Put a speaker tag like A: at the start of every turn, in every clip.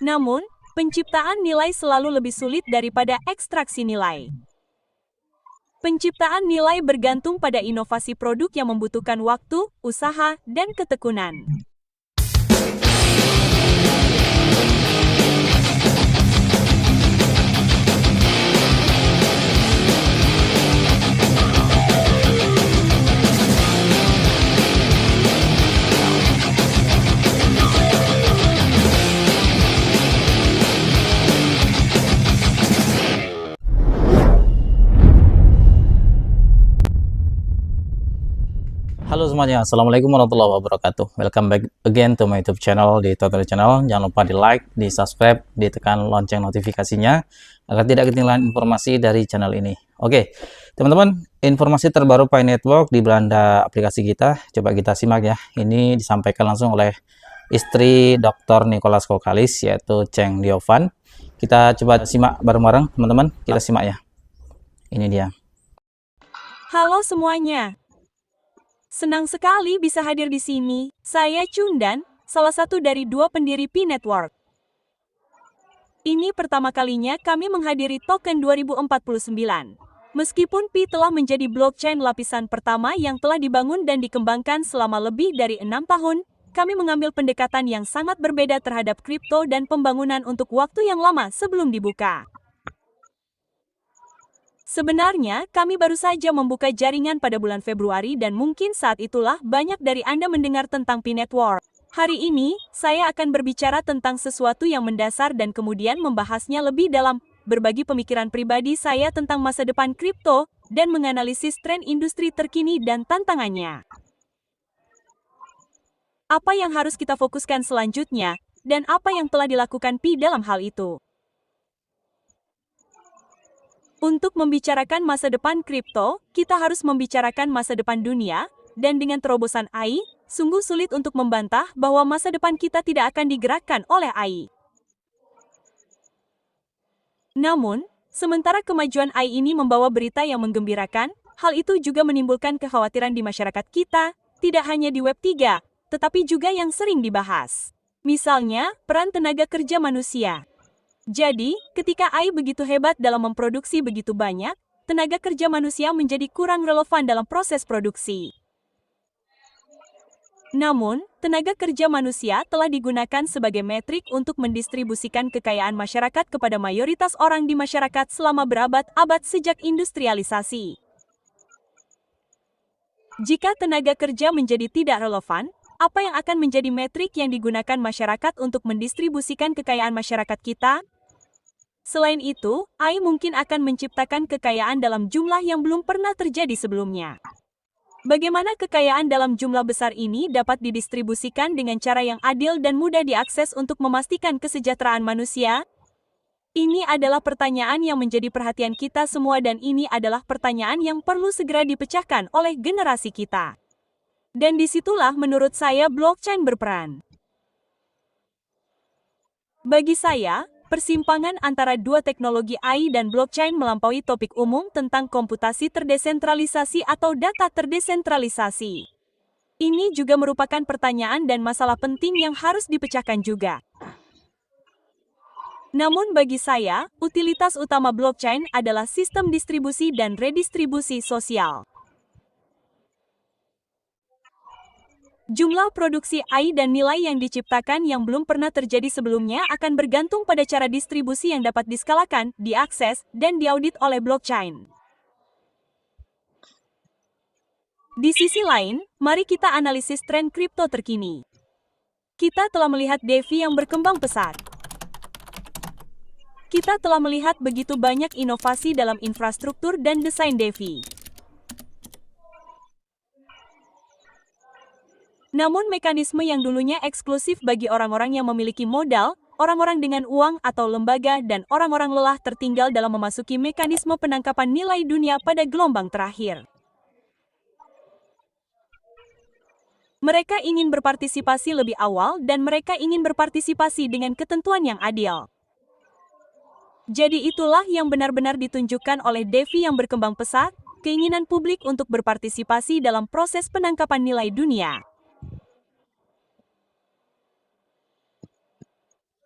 A: Namun, penciptaan nilai selalu lebih sulit daripada ekstraksi nilai. Penciptaan nilai bergantung pada inovasi produk yang membutuhkan waktu, usaha, dan ketekunan.
B: Halo semuanya, Assalamualaikum warahmatullahi wabarakatuh. Welcome back again to my YouTube channel, di Tutorial Channel. Jangan lupa di like, di subscribe, ditekan lonceng notifikasinya agar tidak ketinggalan informasi dari channel ini. Oke, teman-teman, informasi terbaru Pi Network di beranda aplikasi kita. Coba kita simak ya. Ini disampaikan langsung oleh istri Dr. Nicholas Kokalis, yaitu Cheng Diovan. Kita coba simak bareng-bareng, teman-teman. Kita simak ya. Ini dia.
A: Halo semuanya. Senang sekali bisa hadir di sini. Saya Chundan, salah satu dari dua pendiri Pi Network. Ini pertama kalinya kami menghadiri Token 2049. Meskipun Pi telah menjadi blockchain lapisan pertama yang telah dibangun dan dikembangkan selama lebih dari 6 tahun, kami mengambil pendekatan yang sangat berbeda terhadap kripto dan pembangunan untuk waktu yang lama sebelum dibuka. Sebenarnya, kami baru saja membuka jaringan pada bulan Februari dan mungkin saat itulah banyak dari Anda mendengar tentang Pi Network. Hari ini, saya akan berbicara tentang sesuatu yang mendasar dan kemudian membahasnya lebih dalam, berbagi pemikiran pribadi saya tentang masa depan kripto, dan menganalisis tren industri terkini dan tantangannya. Apa yang harus kita fokuskan selanjutnya, dan apa yang telah dilakukan Pi dalam hal itu? Untuk membicarakan masa depan kripto, kita harus membicarakan masa depan dunia, dan dengan terobosan AI, sungguh sulit untuk membantah bahwa masa depan kita tidak akan digerakkan oleh AI. Namun, sementara kemajuan AI ini membawa berita yang menggembirakan, hal itu juga menimbulkan kekhawatiran di masyarakat kita, tidak hanya di Web3, tetapi juga yang sering dibahas. Misalnya, peran tenaga kerja manusia. Jadi, ketika AI begitu hebat dalam memproduksi begitu banyak, tenaga kerja manusia menjadi kurang relevan dalam proses produksi. Namun, tenaga kerja manusia telah digunakan sebagai metrik untuk mendistribusikan kekayaan masyarakat kepada mayoritas orang di masyarakat selama berabad-abad sejak industrialisasi. Jika tenaga kerja menjadi tidak relevan, apa yang akan menjadi metrik yang digunakan masyarakat untuk mendistribusikan kekayaan masyarakat kita? Selain itu, AI mungkin akan menciptakan kekayaan dalam jumlah yang belum pernah terjadi sebelumnya. Bagaimana kekayaan dalam jumlah besar ini dapat didistribusikan dengan cara yang adil dan mudah diakses untuk memastikan kesejahteraan manusia? Ini adalah pertanyaan yang menjadi perhatian kita semua dan ini adalah pertanyaan yang perlu segera dipecahkan oleh generasi kita. Dan disitulah menurut saya blockchain berperan. Bagi saya, persimpangan antara dua teknologi AI dan blockchain melampaui topik umum tentang komputasi terdesentralisasi atau data terdesentralisasi. Ini juga merupakan pertanyaan dan masalah penting yang harus dipecahkan juga. Namun bagi saya, utilitas utama blockchain adalah sistem distribusi dan redistribusi sosial. Jumlah produksi AI dan nilai yang diciptakan yang belum pernah terjadi sebelumnya akan bergantung pada cara distribusi yang dapat diskalakan, diakses, dan diaudit oleh blockchain. Di sisi lain, mari kita analisis tren kripto terkini. Kita telah melihat DeFi yang berkembang pesat. Kita telah melihat begitu banyak inovasi dalam infrastruktur dan desain DeFi. Namun mekanisme yang dulunya eksklusif bagi orang-orang yang memiliki modal, orang-orang dengan uang atau lembaga dan orang-orang lelah tertinggal dalam memasuki mekanisme penangkapan nilai dunia pada gelombang terakhir. Mereka ingin berpartisipasi lebih awal dan mereka ingin berpartisipasi dengan ketentuan yang adil. Jadi itulah yang benar-benar ditunjukkan oleh DeFi yang berkembang pesat, keinginan publik untuk berpartisipasi dalam proses penangkapan nilai dunia.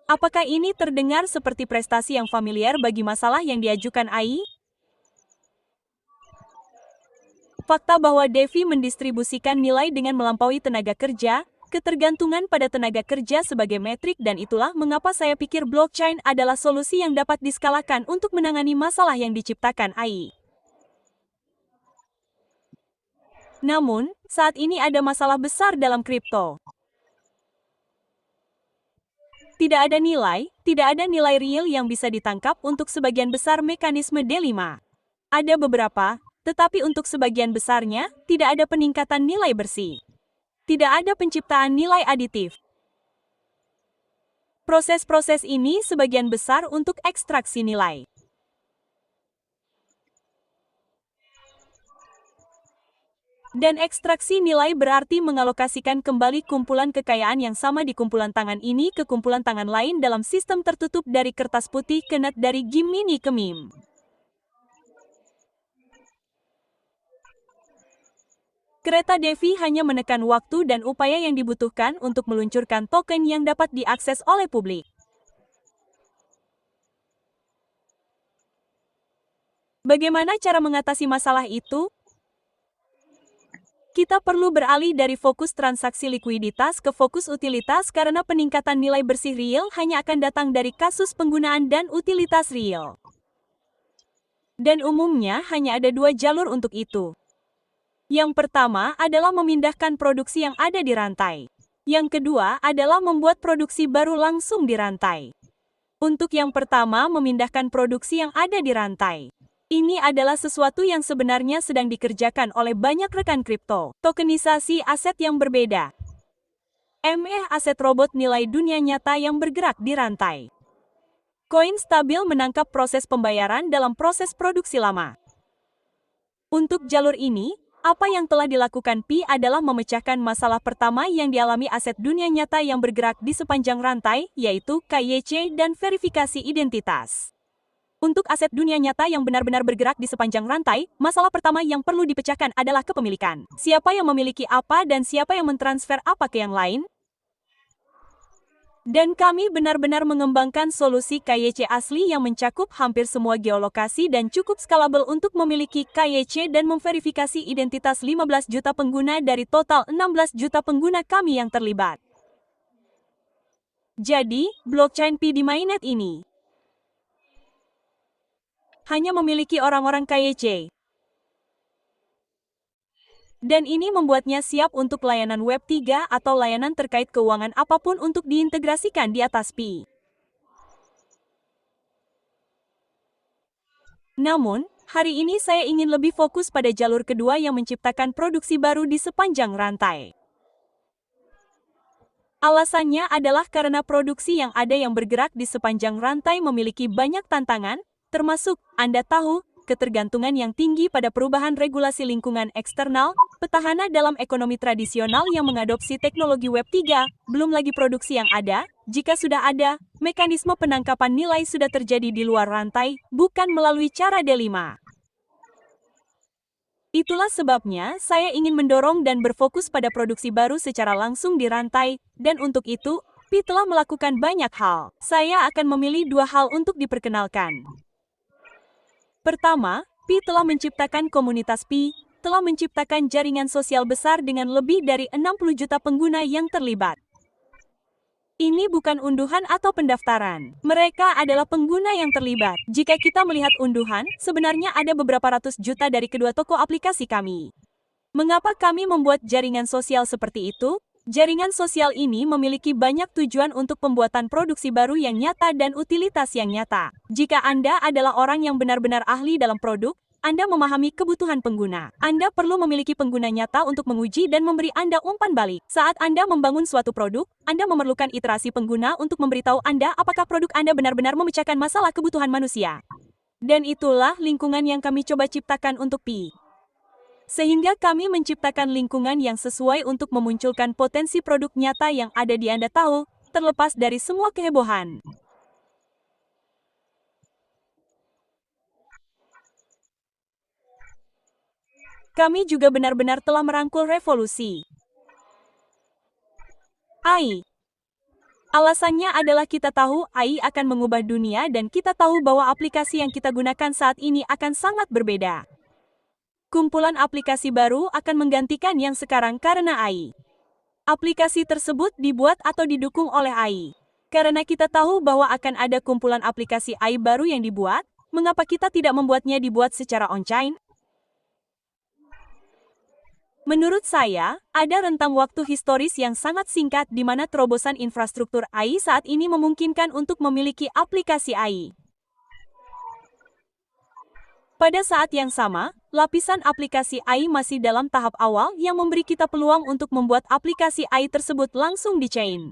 A: Apakah ini terdengar seperti prestasi yang familiar bagi masalah yang diajukan AI? Fakta bahwa Devi mendistribusikan nilai dengan melampaui tenaga kerja, ketergantungan pada tenaga kerja sebagai metrik, dan itulah mengapa saya pikir blockchain adalah solusi yang dapat diskalakan untuk menangani masalah yang diciptakan AI. Namun, saat ini ada masalah besar dalam kripto. Tidak ada nilai real yang bisa ditangkap untuk sebagian besar mekanisme D5. Ada beberapa, tetapi untuk sebagian besarnya, tidak ada peningkatan nilai bersih. Tidak ada penciptaan nilai aditif. Proses-proses ini sebagian besar untuk ekstraksi nilai. Dan ekstraksi nilai berarti mengalokasikan kembali kumpulan kekayaan yang sama di kumpulan tangan ini ke kumpulan tangan lain dalam sistem tertutup dari kertas putih ke NAT dari Gemini ke MIM. Kereta Devi hanya menekan waktu dan upaya yang dibutuhkan untuk meluncurkan token yang dapat diakses oleh publik. Bagaimana cara mengatasi masalah itu? Kita perlu beralih dari fokus transaksi likuiditas ke fokus utilitas karena peningkatan nilai bersih real hanya akan datang dari kasus penggunaan dan utilitas real. Dan umumnya hanya ada dua jalur untuk itu. Yang pertama adalah memindahkan produksi yang ada di rantai. Yang kedua adalah membuat produksi baru langsung di rantai. Untuk yang pertama, memindahkan produksi yang ada di rantai. Ini adalah sesuatu yang sebenarnya sedang dikerjakan oleh banyak rekan kripto. Tokenisasi aset yang berbeda. Aset robot nilai dunia nyata yang bergerak di rantai. Koin stabil menangkap proses pembayaran dalam proses produksi lama. Untuk jalur ini, apa yang telah dilakukan Pi adalah memecahkan masalah pertama yang dialami aset dunia nyata yang bergerak di sepanjang rantai, yaitu KYC dan verifikasi identitas. Untuk aset dunia nyata yang benar-benar bergerak di sepanjang rantai, masalah pertama yang perlu dipecahkan adalah kepemilikan. Siapa yang memiliki apa dan siapa yang mentransfer apa ke yang lain? Dan kami benar-benar mengembangkan solusi KYC asli yang mencakup hampir semua geolokasi dan cukup skalabel untuk memiliki KYC dan memverifikasi identitas 15 juta pengguna dari total 16 juta pengguna kami yang terlibat. Jadi, blockchain Pi di mainnet ini hanya memiliki orang-orang KYC. Dan ini membuatnya siap untuk layanan Web3 atau layanan terkait keuangan apapun untuk diintegrasikan di atas Pi. Namun, hari ini saya ingin lebih fokus pada jalur kedua yang menciptakan produksi baru di sepanjang rantai. Alasannya adalah karena produksi yang ada yang bergerak di sepanjang rantai memiliki banyak tantangan, termasuk, Anda tahu, ketergantungan yang tinggi pada perubahan regulasi lingkungan eksternal, petahana dalam ekonomi tradisional yang mengadopsi teknologi Web3, belum lagi produksi yang ada, jika sudah ada, mekanisme penangkapan nilai sudah terjadi di luar rantai, bukan melalui cara D5. Itulah sebabnya saya ingin mendorong dan berfokus pada produksi baru secara langsung di rantai, dan untuk itu, Pi telah melakukan banyak hal. Saya akan memilih dua hal untuk diperkenalkan. Pertama, Pi telah menciptakan komunitas Pi, telah menciptakan jaringan sosial besar dengan lebih dari 60 juta pengguna yang terlibat. Ini bukan unduhan atau pendaftaran. Mereka adalah pengguna yang terlibat. Jika kita melihat unduhan, sebenarnya ada beberapa ratus juta dari kedua toko aplikasi kami. Mengapa kami membuat jaringan sosial seperti itu? Jaringan sosial ini memiliki banyak tujuan untuk pembuatan produksi baru yang nyata dan utilitas yang nyata. Jika Anda adalah orang yang benar-benar ahli dalam produk, Anda memahami kebutuhan pengguna. Anda perlu memiliki pengguna nyata untuk menguji dan memberi Anda umpan balik. Saat Anda membangun suatu produk, Anda memerlukan iterasi pengguna untuk memberitahu Anda apakah produk Anda benar-benar memecahkan masalah kebutuhan manusia. Dan itulah lingkungan yang kami coba ciptakan untuk Pi. Sehingga kami menciptakan lingkungan yang sesuai untuk memunculkan potensi produk nyata yang ada di Anda tahu, terlepas dari semua kehebohan. Kami juga benar-benar telah merangkul revolusi AI. Alasannya adalah kita tahu AI akan mengubah dunia dan kita tahu bahwa aplikasi yang kita gunakan saat ini akan sangat berbeda. Kumpulan aplikasi baru akan menggantikan yang sekarang karena AI. Aplikasi tersebut dibuat atau didukung oleh AI. Karena kita tahu bahwa akan ada kumpulan aplikasi AI baru yang dibuat, mengapa kita tidak membuatnya dibuat secara on-chain? Menurut saya, ada rentang waktu historis yang sangat singkat di mana terobosan infrastruktur AI saat ini memungkinkan untuk memiliki aplikasi AI. Pada saat yang sama, lapisan aplikasi AI masih dalam tahap awal yang memberi kita peluang untuk membuat aplikasi AI tersebut langsung di chain.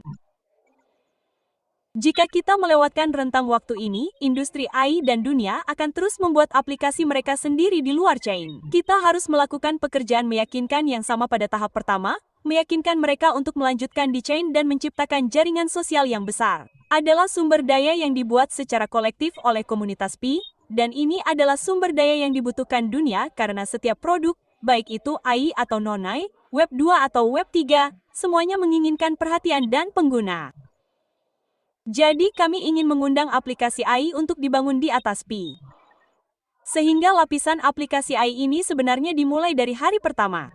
A: Jika kita melewatkan rentang waktu ini, industri AI dan dunia akan terus membuat aplikasi mereka sendiri di luar chain. Kita harus melakukan pekerjaan meyakinkan yang sama pada tahap pertama, meyakinkan mereka untuk melanjutkan di chain dan menciptakan jaringan sosial yang besar. Adalah sumber daya yang dibuat secara kolektif oleh komunitas Pi, dan ini adalah sumber daya yang dibutuhkan dunia karena setiap produk, baik itu AI atau non-AI, Web 2 atau Web 3, semuanya menginginkan perhatian dan pengguna. Jadi kami ingin mengundang aplikasi AI untuk dibangun di atas Pi. Sehingga lapisan aplikasi AI ini sebenarnya dimulai dari hari pertama.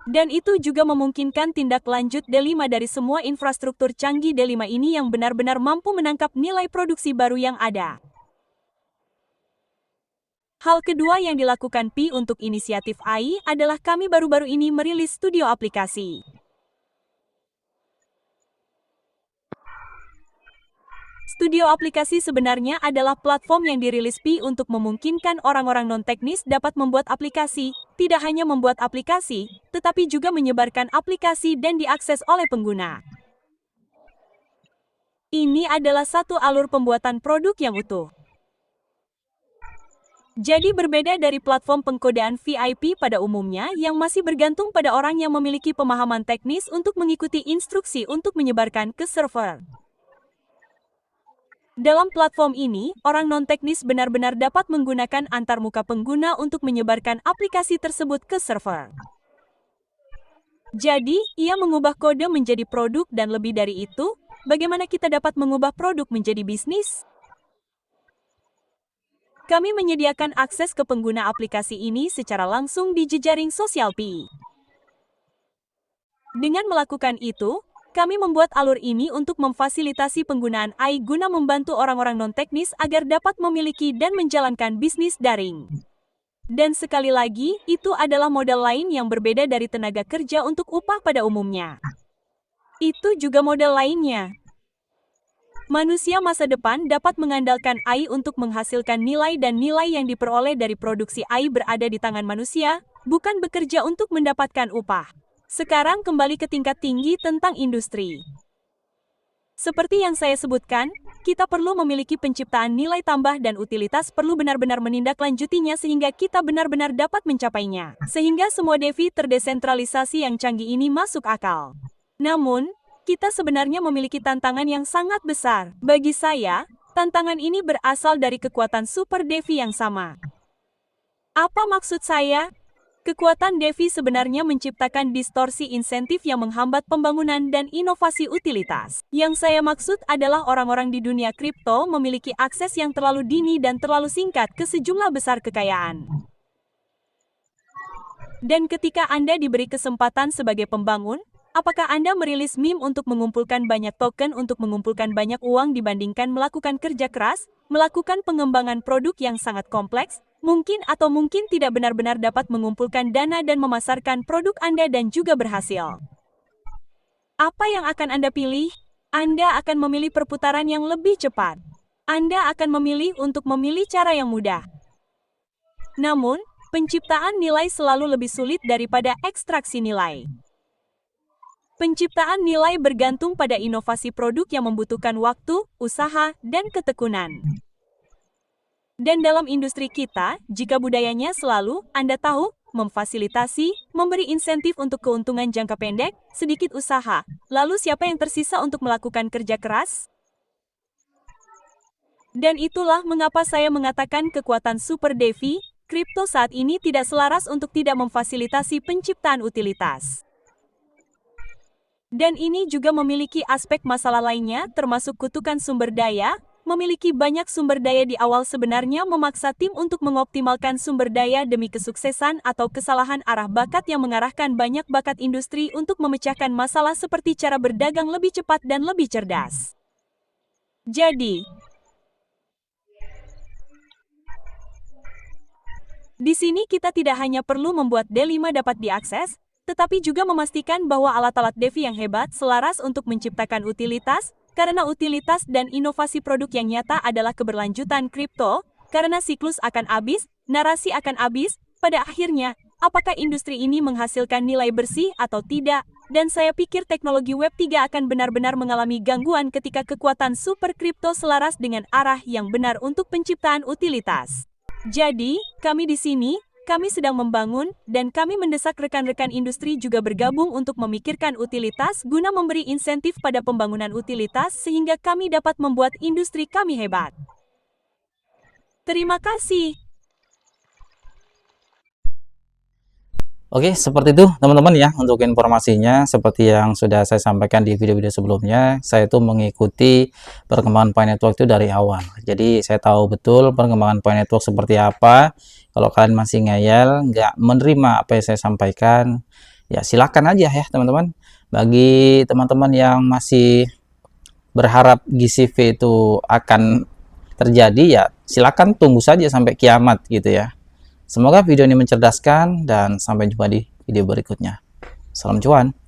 A: Dan itu juga memungkinkan tindak lanjut D5 dari semua infrastruktur canggih D5 ini yang benar-benar mampu menangkap nilai produksi baru yang ada. Hal kedua yang dilakukan Pi untuk inisiatif AI adalah kami baru-baru ini merilis studio aplikasi. Studio aplikasi sebenarnya adalah platform yang dirilis Pi untuk memungkinkan orang-orang non-teknis dapat membuat aplikasi, tidak hanya membuat aplikasi, tetapi juga menyebarkan aplikasi dan diakses oleh pengguna. Ini adalah satu alur pembuatan produk yang utuh. Jadi berbeda dari platform pengkodean VIP pada umumnya yang masih bergantung pada orang yang memiliki pemahaman teknis untuk mengikuti instruksi untuk menyebarkan ke server. Dalam platform ini, orang non-teknis benar-benar dapat menggunakan antarmuka pengguna untuk menyebarkan aplikasi tersebut ke server. Jadi, ia mengubah kode menjadi produk dan lebih dari itu, bagaimana kita dapat mengubah produk menjadi bisnis? Kami menyediakan akses ke pengguna aplikasi ini secara langsung di jejaring sosial Pi. Dengan melakukan itu, kami membuat alur ini untuk memfasilitasi penggunaan AI guna membantu orang-orang non-teknis agar dapat memiliki dan menjalankan bisnis daring. Dan sekali lagi, itu adalah model lain yang berbeda dari tenaga kerja untuk upah pada umumnya. Itu juga model lainnya. Manusia masa depan dapat mengandalkan AI untuk menghasilkan nilai dan nilai yang diperoleh dari produksi AI berada di tangan manusia, bukan bekerja untuk mendapatkan upah. Sekarang kembali ke tingkat tinggi tentang industri. Seperti yang saya sebutkan, kita perlu memiliki penciptaan nilai tambah dan utilitas perlu benar-benar menindaklanjutinya sehingga kita benar-benar dapat mencapainya. Sehingga semua DeFi terdesentralisasi yang canggih ini masuk akal. Namun, kita sebenarnya memiliki tantangan yang sangat besar. Bagi saya, tantangan ini berasal dari kekuatan super DeFi yang sama. Apa maksud saya? Kekuatan DeFi sebenarnya menciptakan distorsi insentif yang menghambat pembangunan dan inovasi utilitas. Yang saya maksud adalah orang-orang di dunia kripto memiliki akses yang terlalu dini dan terlalu singkat ke sejumlah besar kekayaan. Dan ketika Anda diberi kesempatan sebagai pembangun, apakah Anda merilis meme untuk mengumpulkan banyak token untuk mengumpulkan banyak uang dibandingkan melakukan kerja keras, melakukan pengembangan produk yang sangat kompleks, mungkin atau mungkin tidak benar-benar dapat mengumpulkan dana dan memasarkan produk Anda dan juga berhasil? Apa yang akan Anda pilih? Anda akan memilih perputaran yang lebih cepat. Anda akan memilih untuk memilih cara yang mudah. Namun, penciptaan nilai selalu lebih sulit daripada ekstraksi nilai. Penciptaan nilai bergantung pada inovasi produk yang membutuhkan waktu, usaha, dan ketekunan. Dan dalam industri kita, jika budayanya selalu, Anda tahu, memfasilitasi, memberi insentif untuk keuntungan jangka pendek, sedikit usaha, lalu siapa yang tersisa untuk melakukan kerja keras? Dan itulah mengapa saya mengatakan kekuatan super DeFi, kripto saat ini tidak selaras untuk tidak memfasilitasi penciptaan utilitas. Dan ini juga memiliki aspek masalah lainnya, termasuk kutukan sumber daya. Memiliki banyak sumber daya di awal sebenarnya memaksa tim untuk mengoptimalkan sumber daya demi kesuksesan atau kesalahan arah bakat yang mengarahkan banyak bakat industri untuk memecahkan masalah seperti cara berdagang lebih cepat dan lebih cerdas. Jadi, di sini kita tidak hanya perlu membuat D5 dapat diakses, tetapi juga memastikan bahwa alat-alat Devi yang hebat selaras untuk menciptakan utilitas, karena utilitas dan inovasi produk yang nyata adalah keberlanjutan kripto, karena siklus akan habis, narasi akan habis, pada akhirnya, apakah industri ini menghasilkan nilai bersih atau tidak, dan saya pikir teknologi Web3 akan benar-benar mengalami gangguan ketika kekuatan super kripto selaras dengan arah yang benar untuk penciptaan utilitas. Jadi, kami di sini, kami sedang membangun, dan kami mendesak rekan-rekan industri juga bergabung untuk memikirkan utilitas guna memberi insentif pada pembangunan utilitas sehingga kami dapat membuat industri kami hebat. Terima kasih.
B: Oke, seperti itu teman-teman ya untuk informasinya. Seperti yang sudah saya sampaikan di video-video sebelumnya, saya itu mengikuti perkembangan Pi Network itu dari awal. Jadi saya tahu betul perkembangan Pi Network seperti apa. Kalau kalian masih ngeyel, nggak menerima apa yang saya sampaikan, ya silakan aja ya teman-teman. Bagi teman-teman yang masih berharap GCV itu akan terjadi, ya silakan tunggu saja sampai kiamat gitu ya. Semoga video ini mencerdaskan dan sampai jumpa di video berikutnya. Salam cuan.